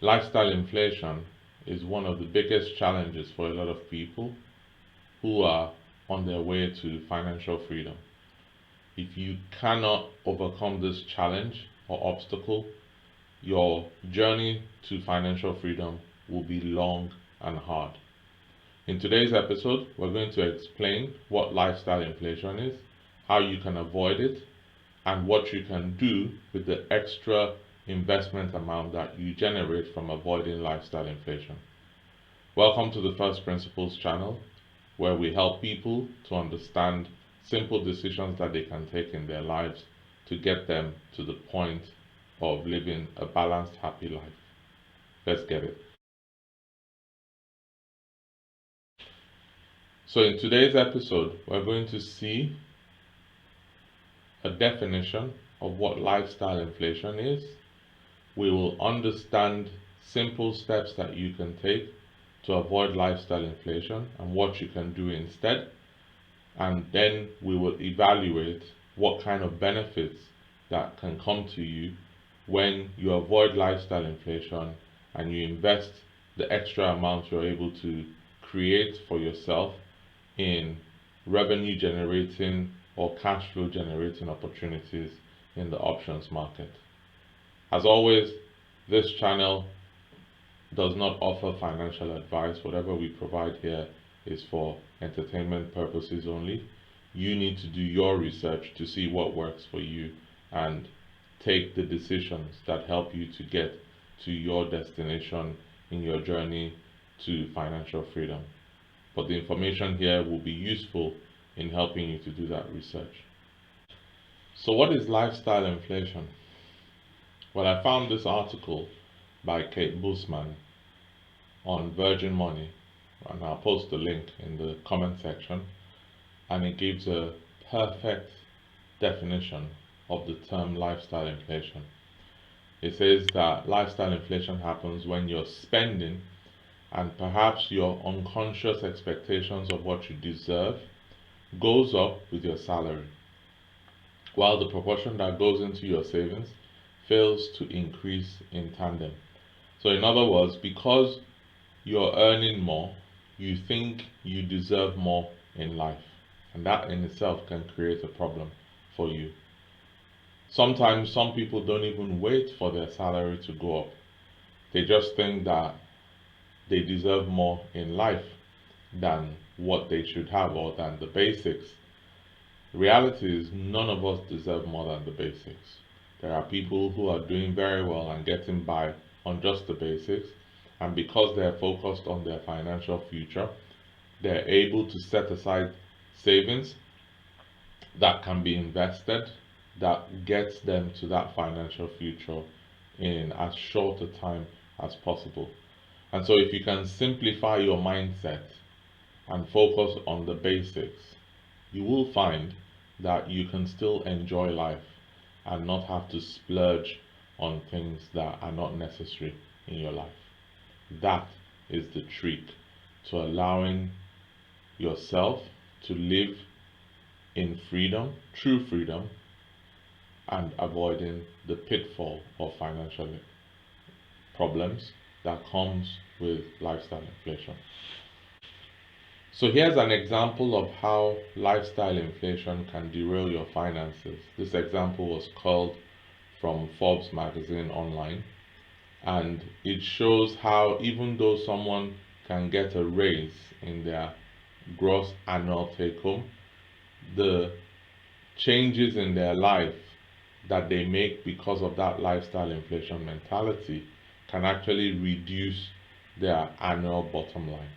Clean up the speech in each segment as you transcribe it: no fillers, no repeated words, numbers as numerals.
Lifestyle inflation is one of the biggest challenges for a lot of people who are on their way to financial freedom. If you cannot overcome this challenge or obstacle, your journey to financial freedom will be long and hard. In today's episode, we're going to explain what lifestyle inflation is, how you can avoid it, and what you can do with the extra investment amount that you generate from avoiding lifestyle inflation. Welcome to the First Principles channel, where we help people to understand simple decisions that they can take in their lives to get them to the point of living a balanced, happy life. Let's get it. So in today's episode, we're going to see a definition of what lifestyle inflation is. We will understand simple steps that you can take to avoid lifestyle inflation and what you can do instead. And then we will evaluate what kind of benefits that can come to you when you avoid lifestyle inflation and you invest the extra amount you're able to create for yourself in revenue generating or cash flow generating opportunities in the options market. As always, this channel does not offer financial advice. Whatever we provide here is for entertainment purposes only. You need to do your research to see what works for you and take the decisions that help you to get to your destination in your journey to financial freedom. But the information here will be useful in helping you to do that research. So what is lifestyle inflation? Well, I found this article by Kate Busman on Virgin Money, and I'll post the link in the comment section, and it gives a perfect definition of the term lifestyle inflation. It says that lifestyle inflation happens when you're spending and perhaps your unconscious expectations of what you deserve goes up with your salary, while the proportion that goes into your savings fails to increase in tandem. So in other words, because you're earning more, you think you deserve more in life, and that in itself can create a problem for you. Sometimes some people don't even wait for their salary to go up. They just think that they deserve more in life than what they should have or than the basics. The reality is none of us deserve more than the basics. There are people who are doing very well and getting by on just the basics, and because they're focused on their financial future, they're able to set aside savings that can be invested that gets them to that financial future in as short a time as possible. And so if you can simplify your mindset and focus on the basics, you will find that you can still enjoy life and not have to splurge on things that are not necessary in your life. That is the trick to allowing yourself to live in freedom, true freedom, and avoiding the pitfall of financial problems that comes with lifestyle inflation. So here's an example of how lifestyle inflation can derail your finances. This example was culled from Forbes magazine online, and it shows how even though someone can get a raise in their gross annual take home, the changes in their life that they make because of that lifestyle inflation mentality can actually reduce their annual bottom line.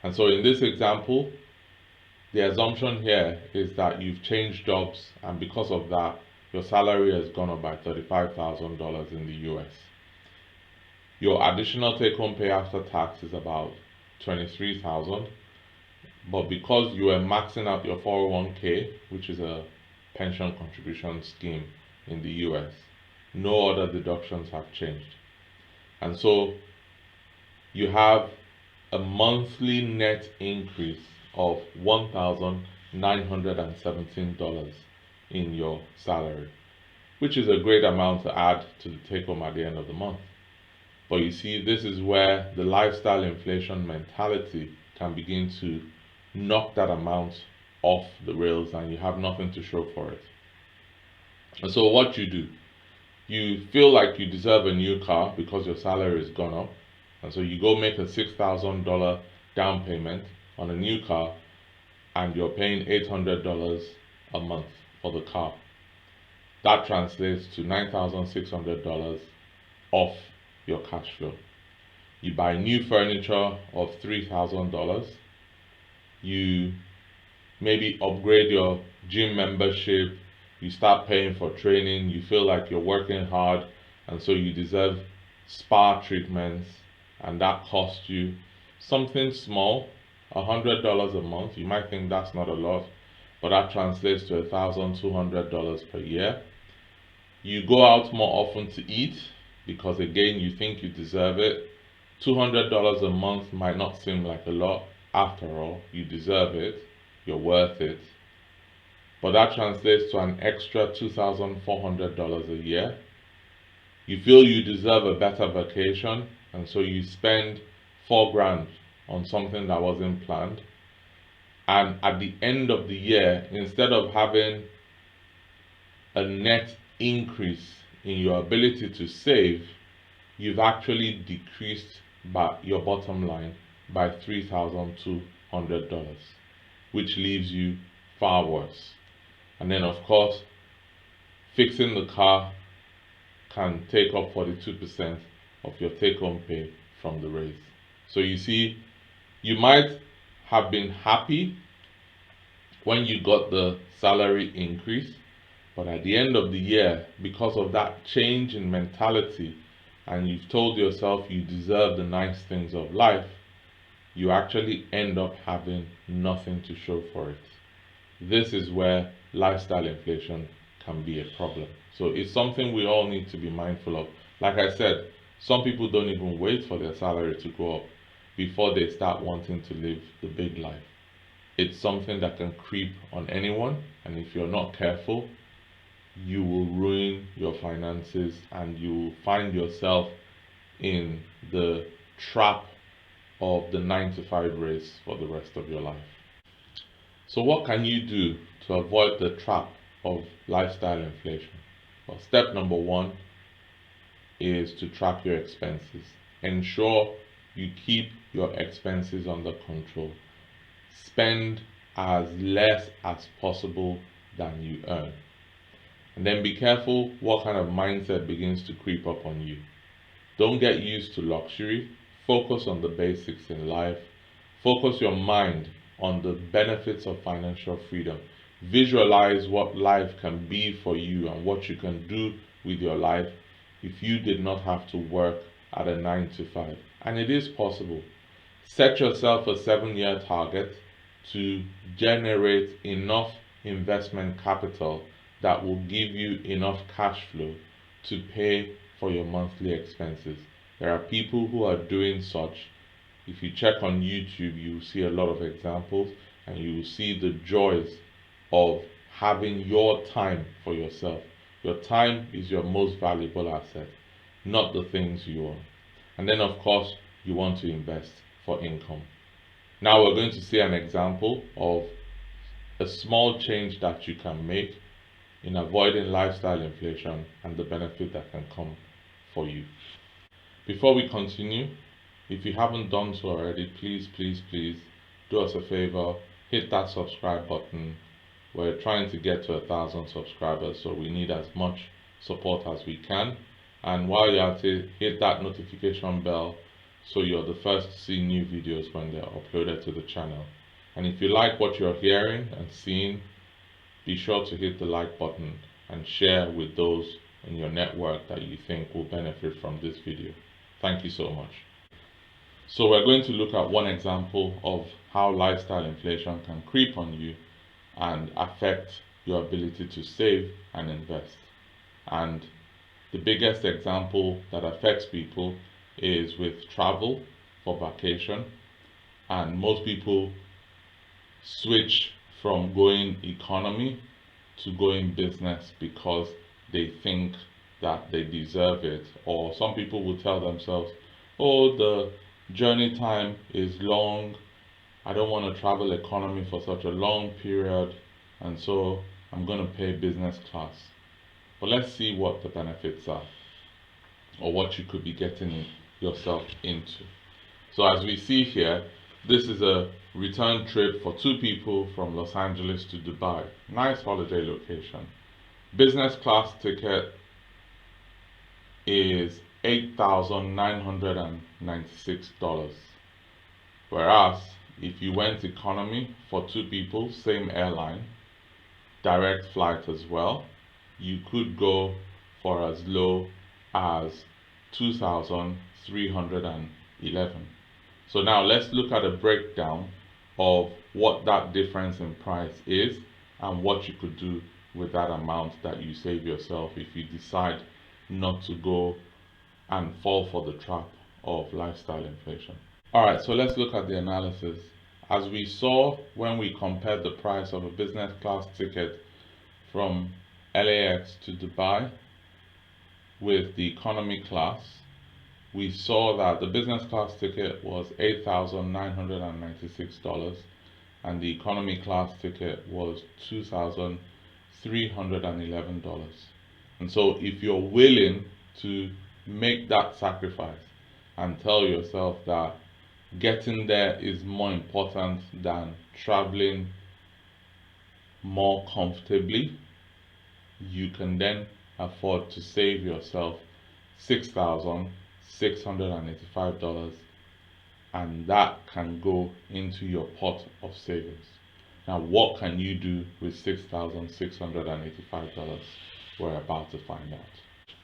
And so in this example, the assumption here is that you've changed jobs, and because of that, your salary has gone up by $35,000 in the US. Your additional take-home pay after tax is about $23,000, but because you are maxing out your 401k, which is a pension contribution scheme in the US, no other deductions have changed. And so you have a monthly net increase of $1,917 in your salary, which is a great amount to add to the take home at the end of the month. But you see, this is where the lifestyle inflation mentality can begin to knock that amount off the rails and you have nothing to show for it. And so what you do, you feel like you deserve a new car because your salary has gone up. And so you go make a $6,000 down payment on a new car and you're paying $800 a month for the car. That translates to $9,600 off your cash flow. You buy new furniture of $3,000. You maybe upgrade your gym membership. You start paying for training. You feel like you're working hard and so you deserve spa treatments, and that costs you something small, $100 a month. You might think that's not a lot, but that translates to $1,200 per year. You go out more often to eat because again you think you deserve it. $200 a month might not seem like a lot. After all, you deserve it, you're worth it. But that translates to an extra $2,400 a year. You feel you deserve a better vacation, and so you spend 4 grand on something that wasn't planned. And at the end of the year, instead of having a net increase in your ability to save, you've actually decreased by your bottom line by $3,200, which leaves you far worse. And then of course, fixing the car can take up 42% of your take-home pay from the raise. So you see, you might have been happy when you got the salary increase, but at the end of the year, because of that change in mentality, and you've told yourself you deserve the nice things of life, you actually end up having nothing to show for it. This is where lifestyle inflation can be a problem. So it's something we all need to be mindful of. Like I said, some people don't even wait for their salary to go up before they start wanting to live the big life. It's something that can creep on anyone, and if you're not careful, you will ruin your finances and you will find yourself in the trap of the 9 to 5 race for the rest of your life. So what can you do to avoid the trap of lifestyle inflation? Well, step number one is to track your expenses. Ensure you keep your expenses under control. Spend as less as possible than you earn. And then be careful what kind of mindset begins to creep up on you. Don't get used to luxury. Focus on the basics in life. Focus your mind on the benefits of financial freedom. Visualize what life can be for you and what you can do with your life if you did not have to work at a 9 to 5. And it is possible. Set yourself a 7-year target to generate enough investment capital that will give you enough cash flow to pay for your monthly expenses. There are people who are doing such. If you check on YouTube, you will see a lot of examples and you will see the joys of having your time for yourself. Your time is your most valuable asset, not the things you own. And then of course, you want to invest for income. Now we're going to see an example of a small change that you can make in avoiding lifestyle inflation and the benefit that can come for you. Before we continue, if you haven't done so already, please do us a favor, hit that subscribe button. We're trying to get to 1,000 subscribers, so we need as much support as we can. And while you're at it, hit that notification bell so you're the first to see new videos when they're uploaded to the channel. And if you like what you're hearing and seeing, be sure to hit the like button and share with those in your network that you think will benefit from this video. Thank you so much. So we're going to look at one example of how lifestyle inflation can creep on you and affect your ability to save and invest. And the biggest example that affects people is with travel for vacation. And most people switch from going economy to going business because they think that they deserve it. Or some people will tell themselves, oh, the journey time is long, I don't want to travel economy for such a long period, and so I'm going to pay business class. But let's see what the benefits are, or what you could be getting yourself into. So as we see here, this is a return trip for two people from Los Angeles to Dubai. Nice holiday location. Business class ticket is $8,996. Whereas if you went economy for two people, same airline, direct flight as well, you could go for as low as 2,311. So now let's look at a breakdown of what that difference in price is and what you could do with that amount that you save yourself if you decide not to go and fall for the trap of lifestyle inflation. Alright, so let's look at the analysis. As we saw when we compared the price of a business class ticket from LAX to Dubai with the economy class, we saw that the business class ticket was $8,996 and the economy class ticket was $2,311. And so if you're willing to make that sacrifice and tell yourself that getting there is more important than traveling more comfortably, you can then afford to save yourself $6,685, and that can go into your pot of savings. Now, what can you do with $6,685? We're about to find out.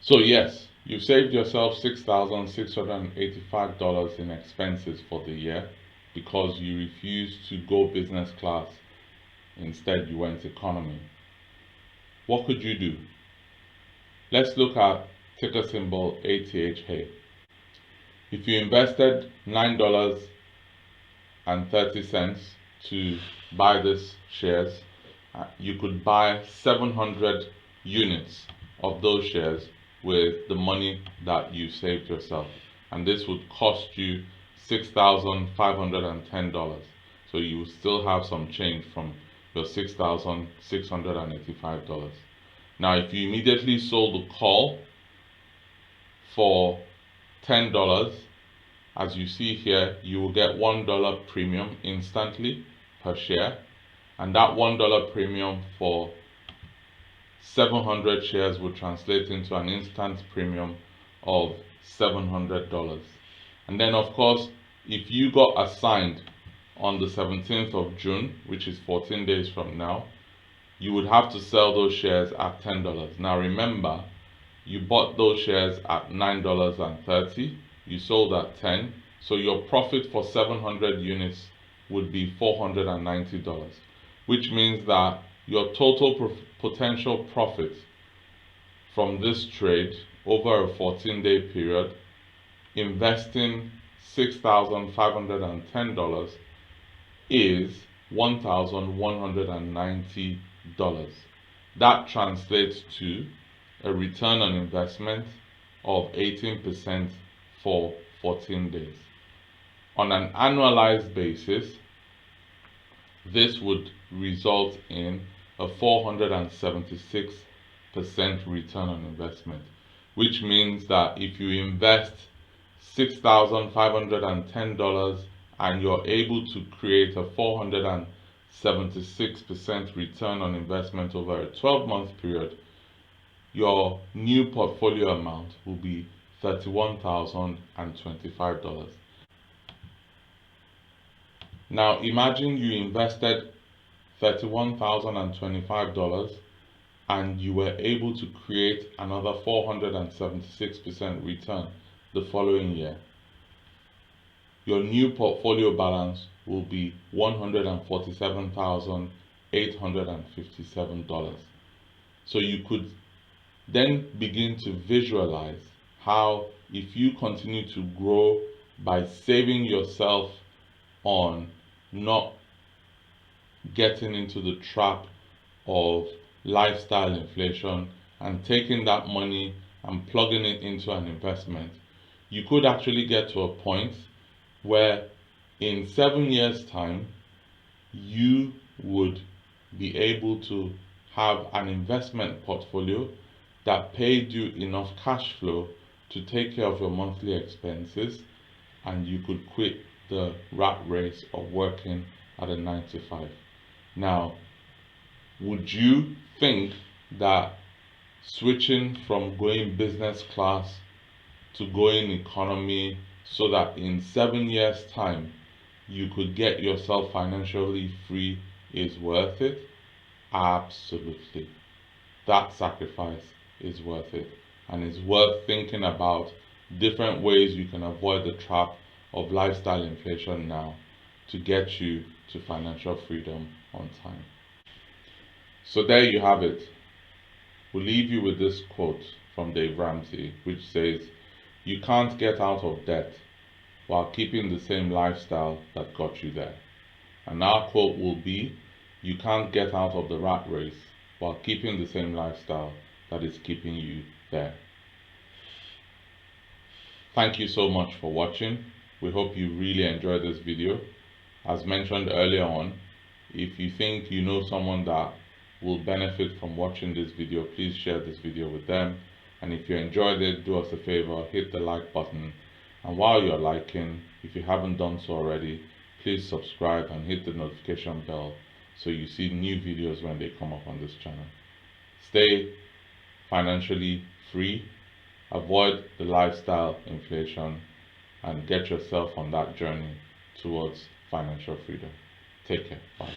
So yes, you've saved yourself $6,685 in expenses for the year because you refused to go business class. Instead, you went economy. What could you do? Let's look at ticker symbol ATHA. If you invested $9.30 to buy this shares, you could buy 700 units of those shares with the money that you saved yourself, and this would cost you $6,510. So you will still have some change from your $6,685. Now if you immediately sold the call for $10, as you see here, you will get $1 premium instantly per share, and that $1 premium for 700 shares would translate into an instant premium of $700. And then of course, if you got assigned on the 17th of June, which is 14 days from now, you would have to sell those shares at $10. Now remember, you bought those shares at $9.30, you sold at 10, so your profit for 700 units would be $490, which means that your total potential profit from this trade over a 14-day period, investing $6,510, is $1,190. That translates to a return on investment of 18% for 14 days. On an annualized basis, this would result in a 476% return on investment, which means that if you invest $6,510 and you're able to create a 476% return on investment over a 12-month period, your new portfolio amount will be $31,025. Now imagine you invested $31,025 and you were able to create another 476% return the following year. Your new portfolio balance will be $147,857. So you could then begin to visualize how, if you continue to grow by saving yourself on not getting into the trap of lifestyle inflation and taking that money and plugging it into an investment, you could actually get to a point where in 7 years' time, you would be able to have an investment portfolio that paid you enough cash flow to take care of your monthly expenses, and you could quit the rat race of working at a 9 to 5. Now, would you think that switching from going business class to going economy so that in 7 years' time you could get yourself financially free is worth it? Absolutely. That sacrifice is worth it, and it's worth thinking about different ways you can avoid the trap of lifestyle inflation now to get you to financial freedom on time. So there you have it. We'll leave you with this quote from Dave Ramsey, which says, "You can't get out of debt while keeping the same lifestyle that got you there." And our quote will be, "You can't get out of the rat race while keeping the same lifestyle that is keeping you there." Thank you so much for watching. We hope you really enjoyed this video. As mentioned earlier on, if you think you know someone that will benefit from watching this video, please share this video with them. And if you enjoyed it, do us a favor, hit the like button. And while you're liking, if you haven't done so already, please subscribe and hit the notification bell so you see new videos when they come up on this channel. Stay financially free, avoid the lifestyle inflation, and get yourself on that journey towards financial freedom. Take care. Bye.